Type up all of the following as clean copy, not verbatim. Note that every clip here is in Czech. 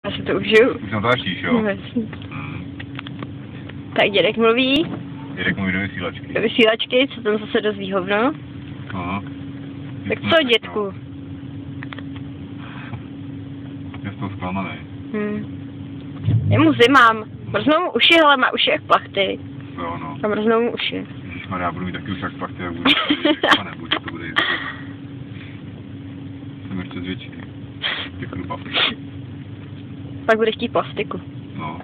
Já si to užiju. Už tam to až jo? Tak dědek mluví. Dědek mluví do vysílačky. Do vysílačky, co tam zase dozví hovno. Aha. Tak co, dědku? Já jsem zklamaný. Je mu zimám. Mrznou mu uši, hele, má uši jak plachty. Jo, no. A mrznou mu uši. Ježišmarja, já budu mít taky už jak plachty, jak budu. Pane, buď to bude jistý. Jsem ještě zvětší. Děkuji, papi. Pak bude chtít plastiku. No.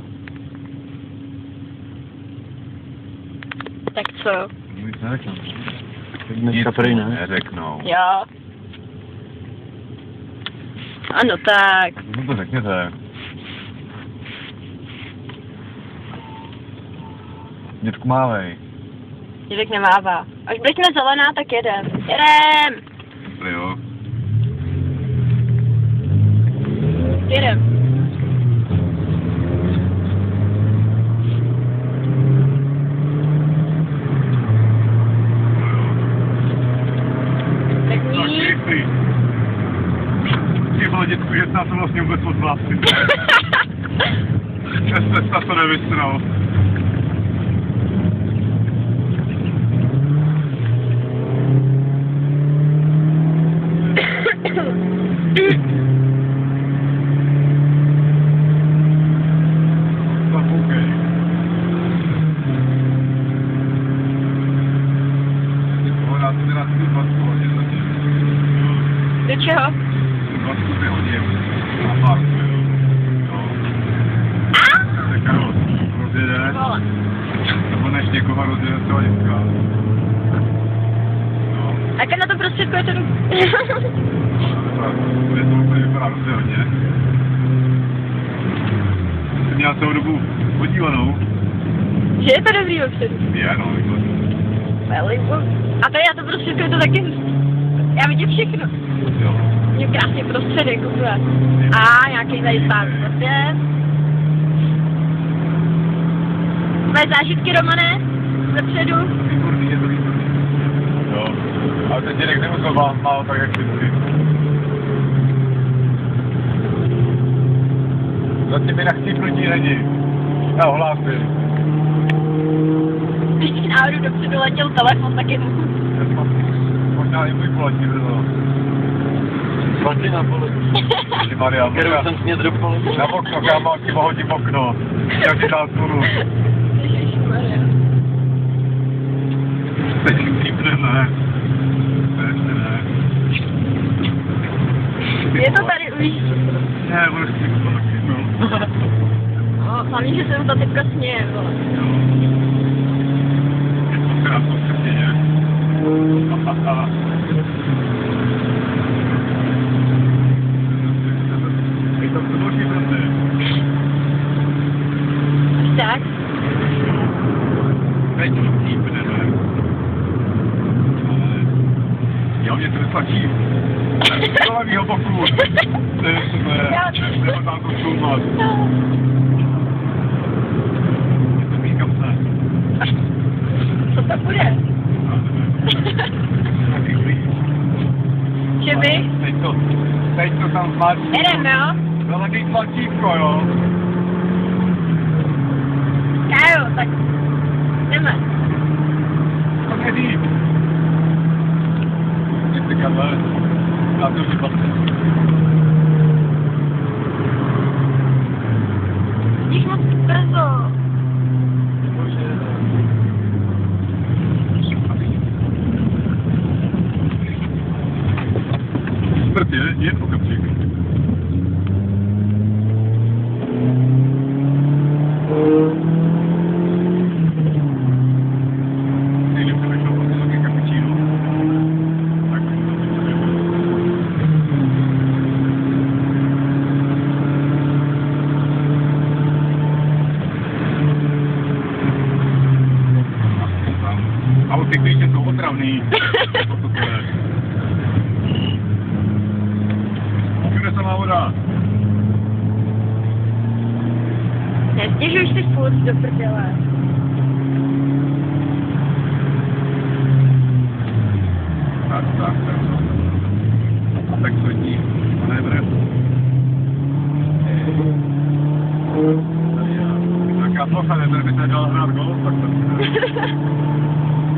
Tak co? Nic neřeknu. Dneska prý ne. Neřeknou. Jo. Ano, tak. No to řekněte. Dětku mávej. Dědek nemává. Až blesne zelená, tak jedem. Jedem! Dobrý, jo. Jedem. Ty dětku, že se vlastně vůbec odvlástit. Cesta to nevystral. Zapoukej. Dětku, to teda ty 20 hodin zatím. Do čeho? 20 hodin. Na parku, jo. Tak Karol, rozjede. Nebo než někoho rozjede z toho dětka. No. A na to prostředku je to... Bude to úplně vypadá dobře hodně. Jsem měl celou dobu podívanou. Že je to dobrý vepředu? Je, no, a tady na to prostředku je to taky... Já vidím všechno. jo. Je krásně prostředek, úplně. A nějaký tady stát prostě. Tvoje zážitky, Romane? Zepředu? Výborný, je to výborný. Jo, ale ten dědek nemusel málo tak, jak vždycky. Zatím mi nachcípnutí není. Já ohlásím. Když ti náhodou dopředu letěl telefon, tak je mu. Možná i můj poletí brzo. Platí na poli. Maria, Kterou jsem smět do poli. na okno, kámo, ti pohodím okno. Já ti dám tunu. Ježišmarja. Teď cípne, ne. To ještě ne. Je to tady už. Ne, budeš cípnout to taky, no. No, hlavně, že se mu ta typka směje, vole. Krásnou se děje. Ej, tam to boží prostě. Tak? Teď už cípne, ne. Ale... Já mě to nestačí. Do levýho boku. To je super. Nebo tam to šumat. Je to míkam se. Co to bude? Taky klíč. Že by? Teď to tam zmáčí. Jedem, jo? To taky tlačítko, jo. Kájo, tak jdeme. To nedí. Nechci Karle. Já to už patří. Vidíš moc brzo. Smrt je okamžik. Nejlíp se vyšlo po vysoké kapučínu. Tak a ty klíče jsou otravný. Všude samá voda. Nestěžuj si furt do prdele. Tak co tím, manévrem. pochane, tady by se dal hrát golf, tak to...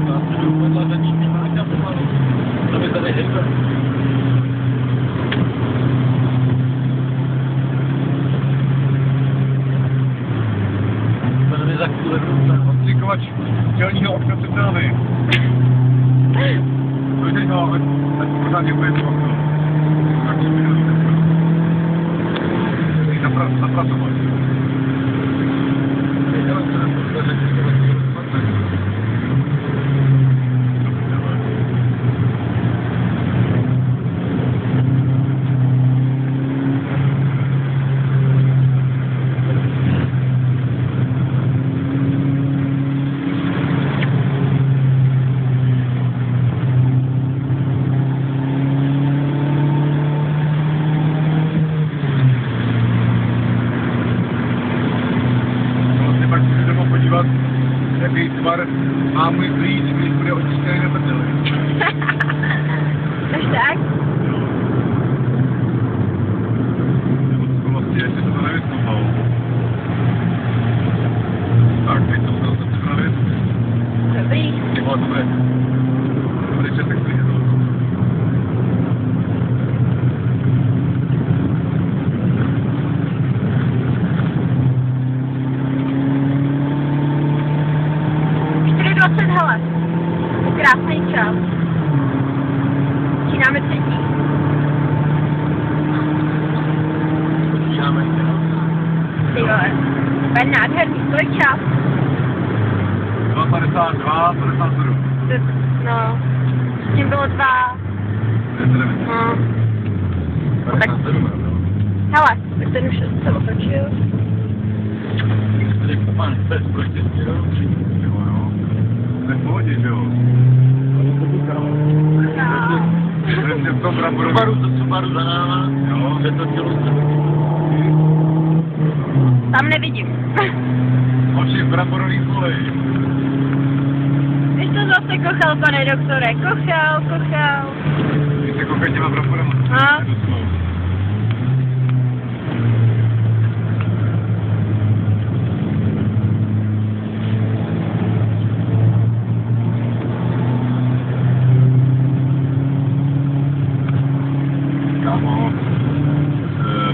Já si jdu podle zadní týmáka pomalu. To by tady hejbe. To by za chvíli vrůvne. Odstříkovač čelního okna před námi. Pojďte ho, ať pořádně bude to okno. Tak to by zapracovat. Jaký tvar má můj blíž, když bude očištěný na prdeli. Až tak? Vlastně, ještě to nevyskoupal. Tak, teď to musel se připravit. Dobrý. Jo, dobré. Dobrý česek přijde to. Hele, krásný čas. Začínáme třetí. Ty vole, to je nádherný, kolik čas? 2,52, 57. No, s tím bylo 2. No. Tak, hele, tak ten už se otočil. Tady pán chce prostě To je v pohodě, že jo? Přesně v tom bramborovém. Subaru za náma, Jo. přetočilo se. Tam nevidím. Oči v bramborových kolejí. Když to zase kochal, pane doktore, kochal. Když se kochají těma bramborama. A? Kámo,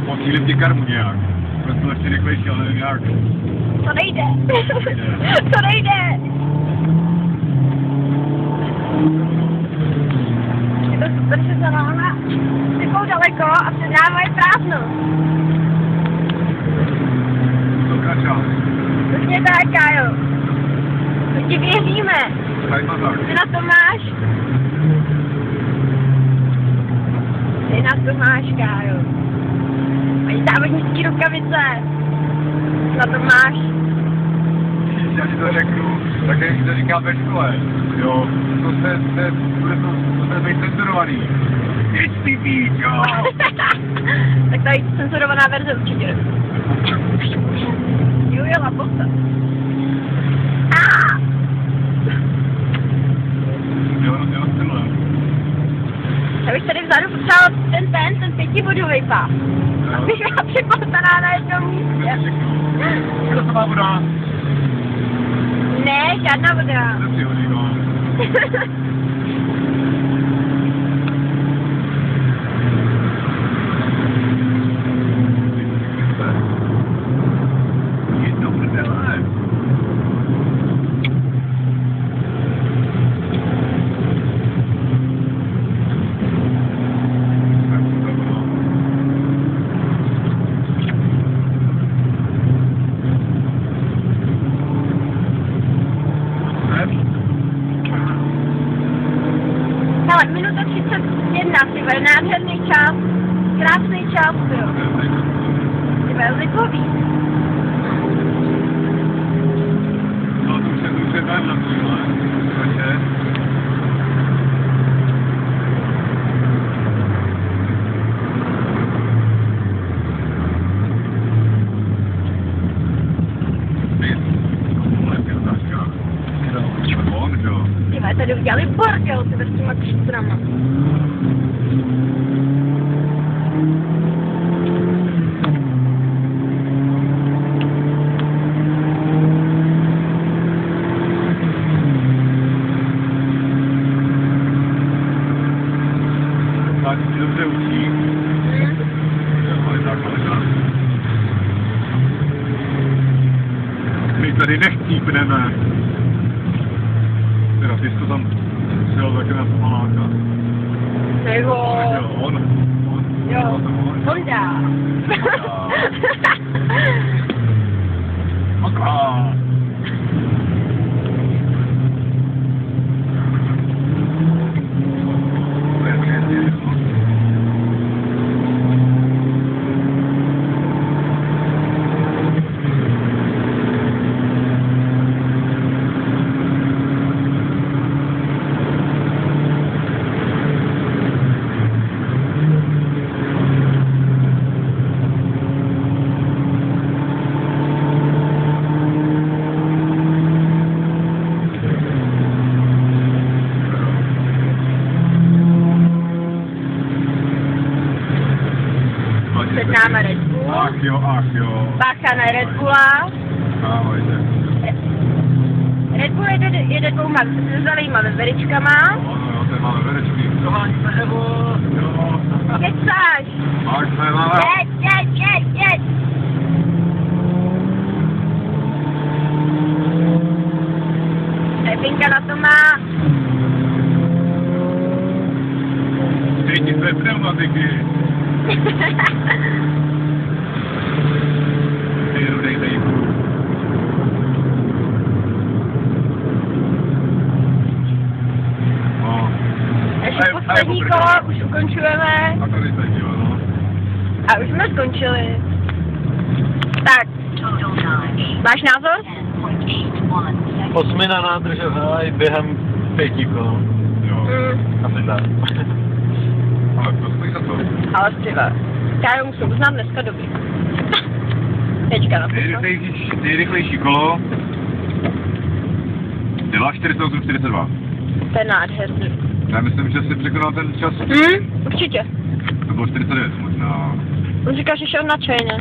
posílím ti karmu nějak. Prostě ještě rychlejší, ale nevím jak. To nejde. To nejde. Je to super, že za náma takovou daleko a před náma je prázdno. To kračá. Přesně tak, Kájo. My ti věříme. Tady má tak. Ty na to máš. Ty na to máš, Kájo. Mají závodnický rukavice. Na to máš. Já ti to řeknu, tak jak to říkám ve škole. Jo, to bude být cenzurovaný. HTV, jo! Tak tady cenzurovaná verze určitě. Jo, lapota. Jo, stylem. Já bych tady vzadu potřeboval ten 5bodový pás. Abych byla připoutaná na jednom místě. Kdo to má voda? Ne, žádná voda. To si hodí, no. Jedno prdele. Hele, minuta 31, ty vole, nádherný čas. Krásný čas, jo. Ty vole, lipový. No, to už je vedle, ale Ty vole, tady udělali bordel, ty s těma kštrama. tady nechcípneme. Teda, ty jsi to tam přijel taky na pomaláka. Nebo... On. Jo, Honda. Makra. Před náma Red Bull. Ach jo. Bacha na Red Bulla. Dávajte. Red Bull jede dvouma zalejma veveričkama. Ano, ten máme verečky. Chování se, Evo. Jo. Kecáš. Ach, jsme máme. Jeď. Pepinka na to má. Dejte své pneumatiky. Dej. Ještě poslední kolo, už ukončujeme. A tady se díval, no. A už jsme skončili. Tak, máš názor? 8 na nádrže v háji během 5 kol. Jo. Asi tak. Ale to stojí za to. Ale střiva. Já je musím uznat dneska dobrý. Teďka na to. Nejrychlejší kolo. 2:48:42. To je nádherný. Já myslím, že jsi překonal ten čas. Určitě. To bylo 49 možná. On říká, že šel na čajně.